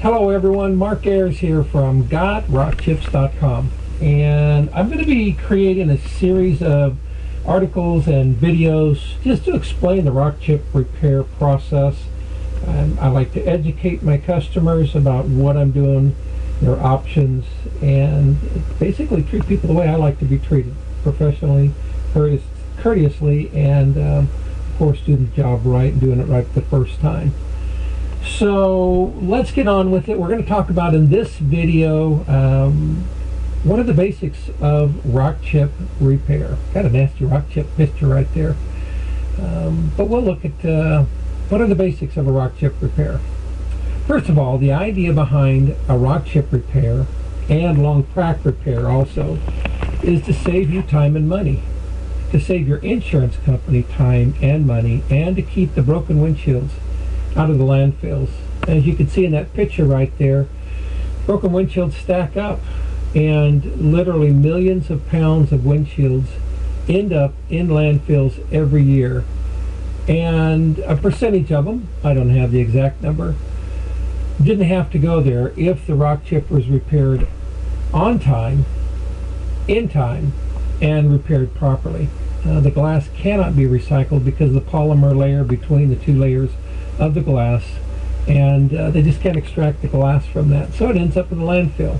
Hello everyone, Mark Ayers here from GotRockChips.com, and I'm going to be creating a series of articles and videos just to explain the rock chip repair process. I like to educate my customers about what I'm doing, their options, and basically treat people the way I like to be treated, professionally, courteously, and of course do the job right and doing it right the first time. So let's get on with it. We're going to talk about in this video what are the basics of rock chip repair. Got a nasty rock chip picture right there. But we'll look at what are the basics of a rock chip repair. First of all, the idea behind a rock chip repair and long crack repair also is to save you time and money, to save your insurance company time and money, and to keep the broken windshields out of the landfills. As you can see in that picture right there, broken windshields stack up, and literally millions of pounds of windshields end up in landfills every year. And a percentage of them, I don't have the exact number, didn't have to go there if the rock chip was repaired on time, in time, and repaired properly. The glass cannot be recycled because of the polymer layer between the two layers of the glass, and they just can't extract the glass from that, so it ends up in the landfill.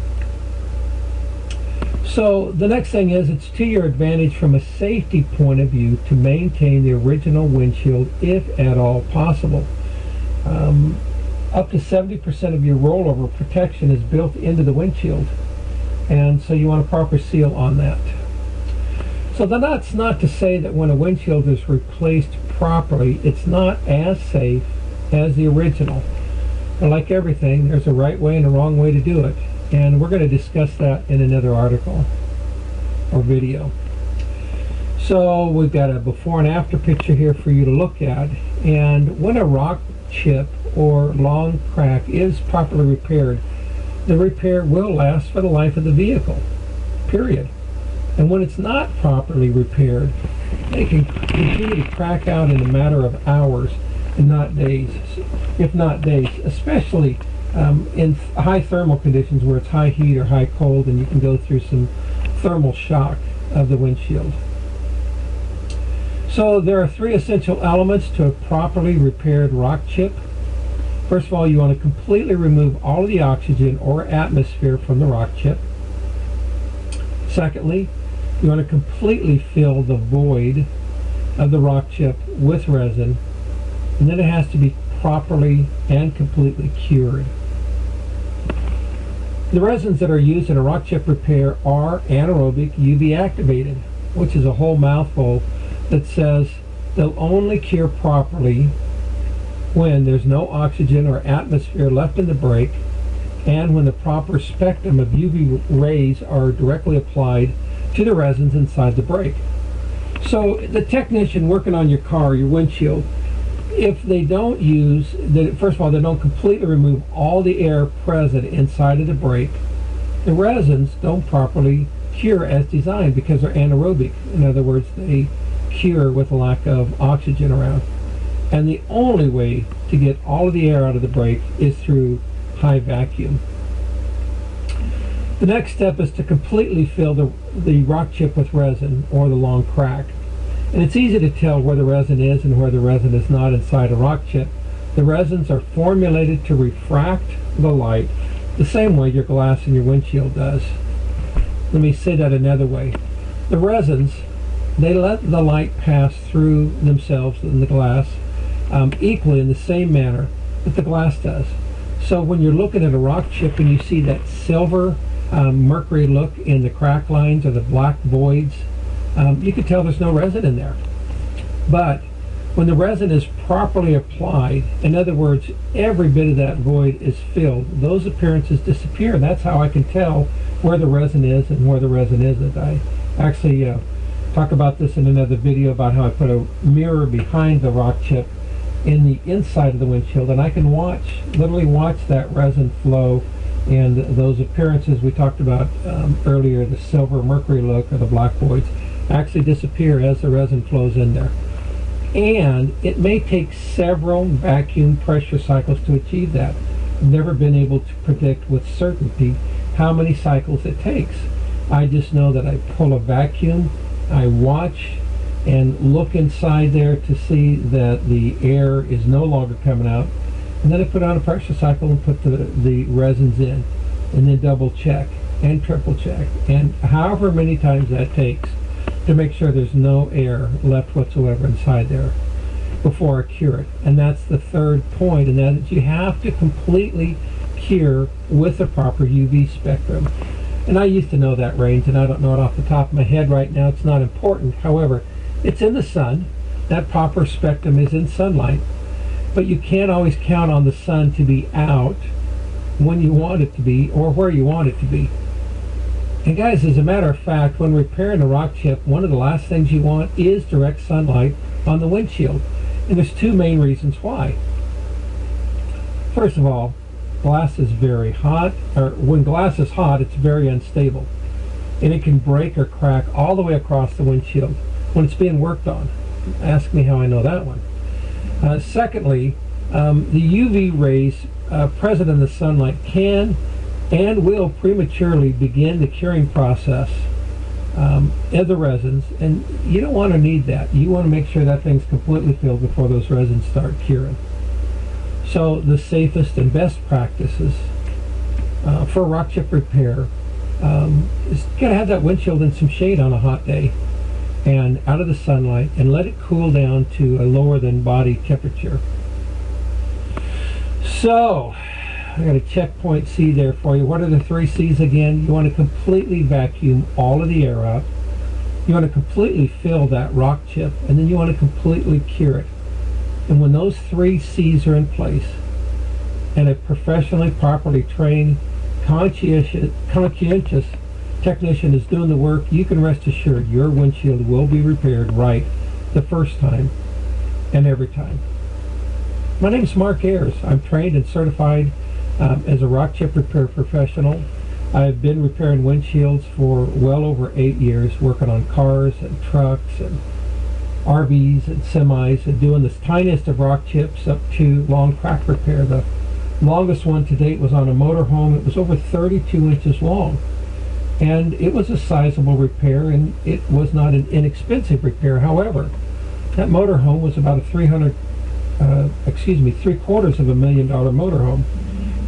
So the next thing is, it's to your advantage from a safety point of view to maintain the original windshield if at all possible. Up to 70% of your rollover protection is built into the windshield, and so you want a proper seal on that. So that's not to say that when a windshield is replaced properly, it's not as safe as the original. But like everything, there's a right way and a wrong way to do it, and we're going to discuss that in another article or video. So we've got a before and after picture here for you to look at, and when a rock chip or long crack is properly repaired, the repair will last for the life of the vehicle, period. And when it's not properly repaired, they can continue to crack out in a matter of hours and not days, if not days, especially in high thermal conditions where it's high heat or high cold, and you can go through some thermal shock of the windshield. So there are three essential elements to a properly repaired rock chip. First of all, you want to completely remove all of the oxygen or atmosphere from the rock chip. Secondly, you want to completely fill the void of the rock chip with resin, and then it has to be properly and completely cured. The resins that are used in a rock chip repair are anaerobic UV activated, which is a whole mouthful that says they'll only cure properly when there's no oxygen or atmosphere left in the brake, and when the proper spectrum of UV rays are directly applied to the resins inside the brake. So the technician working on your car, your windshield, if they don't use, first of all, they don't completely remove all the air present inside of the brake, the resins don't properly cure as designed because they're anaerobic. In other words, they cure with a lack of oxygen around. And the only way to get all of the air out of the brake is through high vacuum. The next step is to completely fill the rock chip with resin, or the long crack. And it's easy to tell where the resin is and where the resin is not inside a rock chip. The resins are formulated to refract the light the same way your glass in your windshield does. Let me say that another way. The resins, they let the light pass through themselves in the glass equally in the same manner that the glass does. So when you're looking at a rock chip and you see that silver mercury look in the crack lines or the black voids, you can tell there's no resin in there. But when the resin is properly applied, in other words, every bit of that void is filled, those appearances disappear. That's how I can tell where the resin is and where the resin isn't. I actually talk about this in another video about how I put a mirror behind the rock chip in the inside of the windshield, and I can literally watch that resin flow, and those appearances we talked about earlier, the silver mercury look or the black voids, actually disappear as the resin flows in there. And it may take several vacuum pressure cycles to achieve that. never been able to predict with certainty how many cycles it takes. I just know that I pull a vacuum, I watch and look inside there to see that the air is no longer coming out, and then I put on a pressure cycle and put the resins in, and then double check and triple check, and however many times that takes to make sure there's no air left whatsoever inside there before I cure it. And that's the third point, and that is you have to completely cure with the proper UV spectrum. And I used to know that range, and I don't know it off the top of my head right now. It's not important. However, it's in the sun. That proper spectrum is in sunlight. But you can't always count on the sun to be out when you want it to be or where you want it to be. And guys, as a matter of fact, when repairing a rock chip, one of the last things you want is direct sunlight on the windshield. And there's two main reasons why. First of all, glass is very hot, or when glass is hot, it's very unstable. And it can break or crack all the way across the windshield when it's being worked on. Ask me how I know that one. Secondly, the UV rays present in the sunlight can and will prematurely begin the curing process of the resins, and you don't want to need that. You want to make sure that thing's completely filled before those resins start curing. So the safest and best practices for rock chip repair is you gotta have that windshield in some shade on a hot day and out of the sunlight, and let it cool down to a lower than body temperature. So I got a checkpoint C there for you. What are the 3 C's again? You want to completely vacuum all of the air out. You want to completely fill that rock chip, and then you want to completely cure it. And when those 3 C's are in place, and a professionally, properly trained, conscientious technician is doing the work, you can rest assured your windshield will be repaired right the first time and every time. My name is Mark Ayers. I'm trained and certified as a rock chip repair professional. I've been repairing windshields for well over 8 years, working on cars and trucks and RVs and semis, and doing the tiniest of rock chips up to long crack repair. The longest one to date was on a motorhome. It was over 32 inches long, and it was a sizable repair, and it was not an inexpensive repair. However, that motorhome was about a $750,000 motorhome,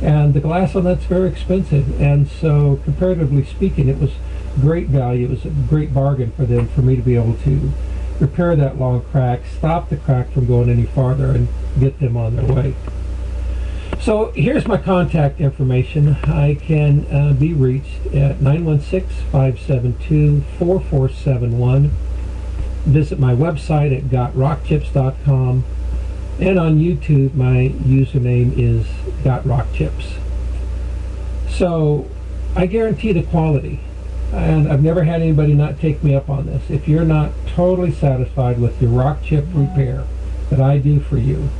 and the glass on that's very expensive, and so comparatively speaking, it was great value. It was a great bargain for them, for me to be able to repair that long crack, stop the crack from going any farther, and get them on their way. So here's my contact information. I can be reached at 916-572-4471. Visit my website at gotrockchips.com, and on YouTube my username is gotrockchips. So I guarantee the quality, and I've never had anybody not take me up on this. If you're not totally satisfied with the rock chip repair that I do for you,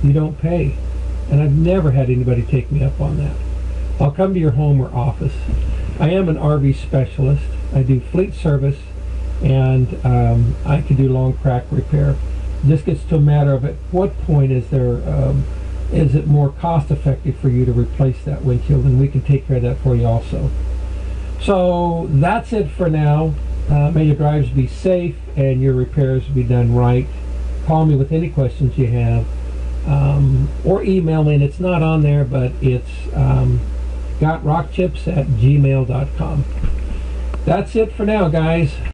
you don't pay. And I've never had anybody take me up on that. I'll come to your home or office. I am an RV specialist. I do fleet service, and I can do long crack repair. This gets to a matter of at what point is it more cost effective for you to replace that windshield, and we can take care of that for you also. So that's it for now. May your drives be safe and your repairs be done right. Call me with any questions you have, or email me, and it's not on there, but it's gotrockchips@gmail.com. That's it for now, guys.